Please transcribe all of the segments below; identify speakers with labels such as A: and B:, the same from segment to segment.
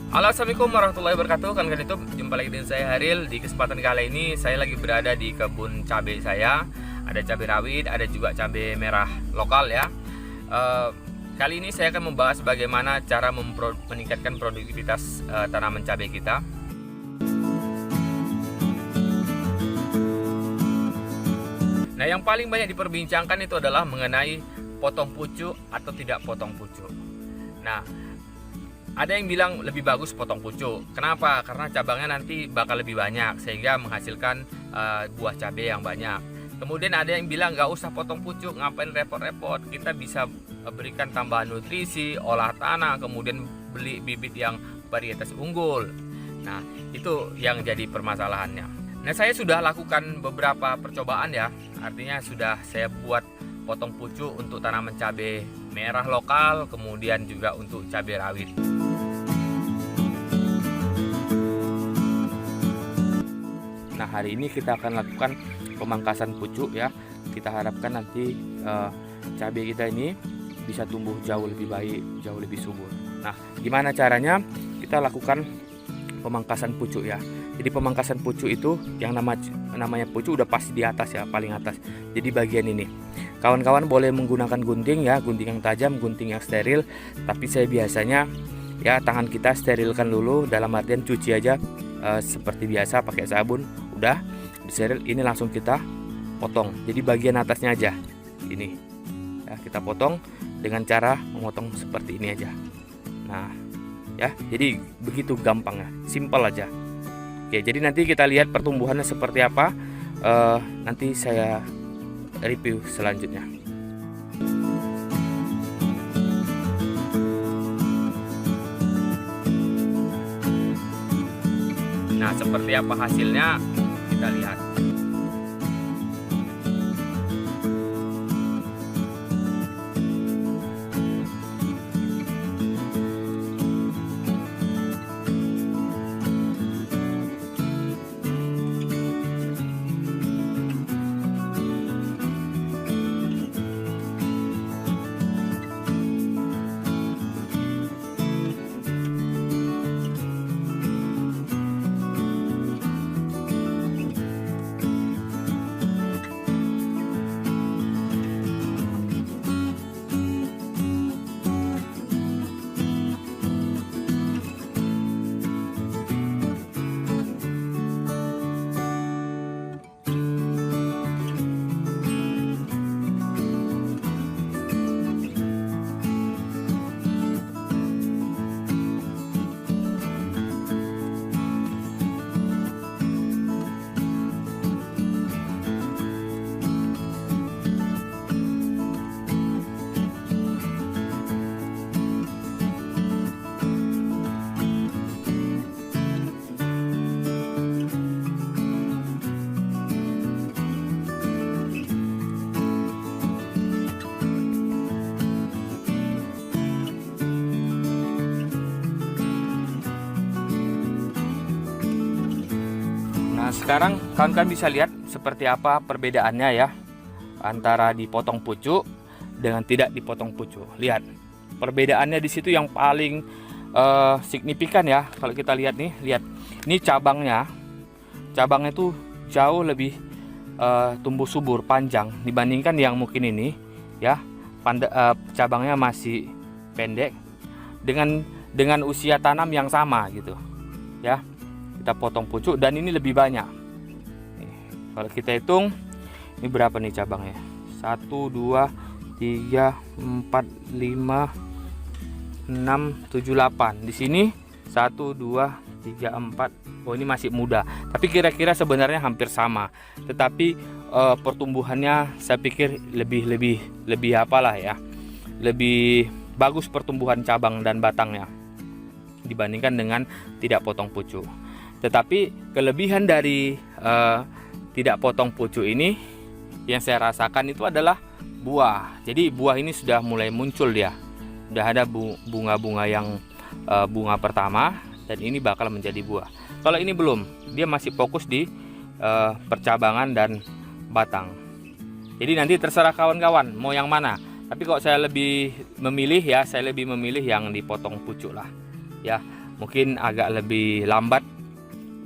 A: Halo, assalamualaikum warahmatullahi wabarakatuh. Kan itu jumpa lagi dengan saya Haril. Di kesempatan kali ini saya lagi berada di kebun cabai saya. Ada cabai rawit, ada juga cabai merah lokal ya. Kali ini saya akan membahas bagaimana cara meningkatkan produktivitas tanaman cabai kita. Nah, yang paling banyak diperbincangkan itu adalah mengenai potong pucuk atau tidak potong pucuk. Nah, ada yang bilang lebih bagus potong pucuk. Kenapa? Karena cabangnya nanti bakal lebih banyak sehingga menghasilkan buah cabai yang banyak. Kemudian ada yang bilang nggak usah potong pucuk, ngapain repot-repot. Kita bisa berikan tambahan nutrisi, olah tanah, kemudian beli bibit yang varietas unggul. Nah, itu yang jadi permasalahannya. Nah, saya sudah lakukan beberapa percobaan ya. Artinya sudah saya buat potong pucuk untuk tanaman cabai merah lokal, kemudian juga untuk cabai rawit. Nah, hari ini kita akan lakukan pemangkasan pucuk ya. Kita harapkan nanti cabai kita ini bisa tumbuh jauh lebih baik, jauh lebih subur. Nah, gimana caranya? Kita lakukan pemangkasan pucuk ya. Jadi pemangkasan pucuk itu yang namanya pucuk udah pasti di atas ya, paling atas. Jadi bagian ini. Kawan-kawan boleh menggunakan gunting ya, gunting yang tajam, gunting yang steril. Tapi saya biasanya ya tangan kita sterilkan dulu, dalam artian cuci aja seperti biasa pakai sabun. Udah disteril, ini langsung kita potong. Jadi bagian atasnya aja ini ya, kita potong dengan cara memotong seperti ini aja. Nah ya, jadi begitu gampang ya, simpel aja. Oke, jadi nanti kita lihat pertumbuhannya seperti apa, nanti saya review selanjutnya. Nah, seperti apa hasilnya kita lihat. Nah, sekarang kawan-kawan bisa lihat seperti apa perbedaannya ya antara dipotong pucuk dengan tidak dipotong pucuk. Lihat perbedaannya di situ yang paling signifikan ya. Kalau kita lihat nih, lihat ini cabangnya tuh jauh lebih tumbuh subur, panjang dibandingkan yang mungkin ini ya. Cabangnya masih pendek dengan usia tanam yang sama gitu ya. Kita potong pucuk dan ini lebih banyak nih, kalau kita hitung ini berapa nih cabangnya, 1, 2, 3, 4, 5, 6, 7, 8. Di sini 1, 2, 3, 4. Oh, ini masih muda, tapi kira-kira sebenarnya hampir sama, tetapi pertumbuhannya saya pikir lebih apalah ya, lebih bagus pertumbuhan cabang dan batangnya dibandingkan dengan tidak potong pucuk. Tetapi kelebihan dari tidak potong pucuk ini yang saya rasakan itu adalah buah. Jadi buah ini sudah mulai muncul ya. Sudah ada bunga-bunga yang bunga pertama dan ini bakal menjadi buah. Kalau ini belum, dia masih fokus di percabangan dan batang. Jadi nanti terserah kawan-kawan mau yang mana. Tapi kok saya lebih memilih ya, saya lebih memilih yang dipotong pucuk lah. Ya, mungkin agak lebih lambat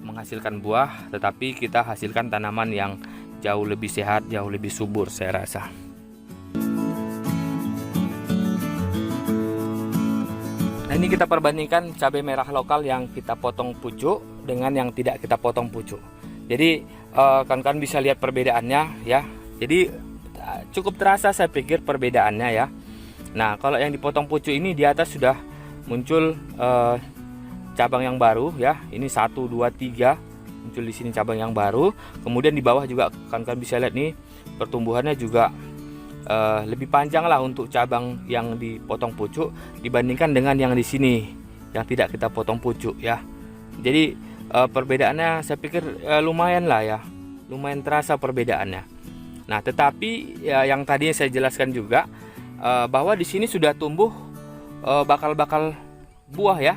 A: menghasilkan buah, tetapi kita hasilkan tanaman yang jauh lebih sehat, jauh lebih subur saya rasa. Nah, ini kita perbandingkan cabai merah lokal yang kita potong pucuk dengan yang tidak kita potong pucuk. Jadi kawan-kawan bisa lihat perbedaannya ya. Jadi cukup terasa saya pikir perbedaannya ya. Nah, kalau yang dipotong pucuk ini di atas sudah muncul cabang yang baru ya. Ini 1, 2, 3 muncul di sini cabang yang baru. Kemudian di bawah juga kawan-kawan bisa lihat nih pertumbuhannya juga lebih panjang lah untuk cabang yang dipotong pucuk dibandingkan dengan yang di sini yang tidak kita potong pucuk ya. Jadi perbedaannya saya pikir lumayan lah ya, lumayan terasa perbedaannya. Nah, tetapi ya, yang tadi saya jelaskan juga bahwa di sini sudah tumbuh bakal-bakal buah ya.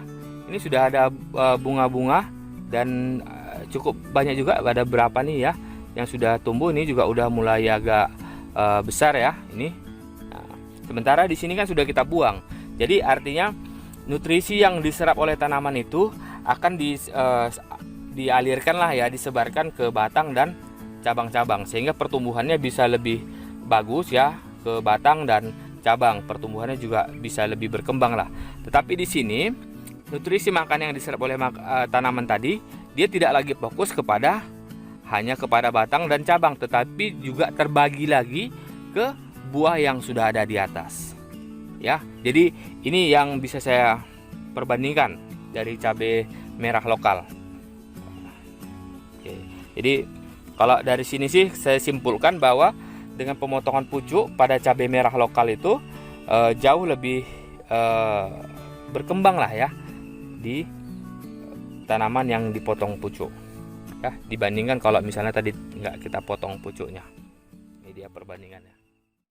A: Ini sudah ada bunga-bunga dan cukup banyak juga, ada berapa nih ya yang sudah tumbuh. Ini juga udah mulai agak besar ya ini. Nah, sementara di sini kan sudah kita buang. Jadi artinya nutrisi yang diserap oleh tanaman itu akan dialirkan lah ya, disebarkan ke batang dan cabang-cabang sehingga pertumbuhannya bisa lebih bagus ya ke batang dan cabang. Pertumbuhannya juga bisa lebih berkembang lah. Tetapi di sini nutrisi makan yang diserap oleh tanaman tadi dia tidak lagi fokus hanya kepada batang dan cabang, tetapi juga terbagi lagi ke buah yang sudah ada di atas. Ya, jadi ini yang bisa saya perbandingkan dari cabai merah lokal. Oke, jadi kalau dari sini sih saya simpulkan bahwa dengan pemotongan pucuk pada cabai merah lokal itu jauh lebih berkembang lah ya di tanaman yang dipotong pucuk ya, dibandingkan kalau misalnya tadi nggak kita potong pucuknya. Ini dia perbandingannya.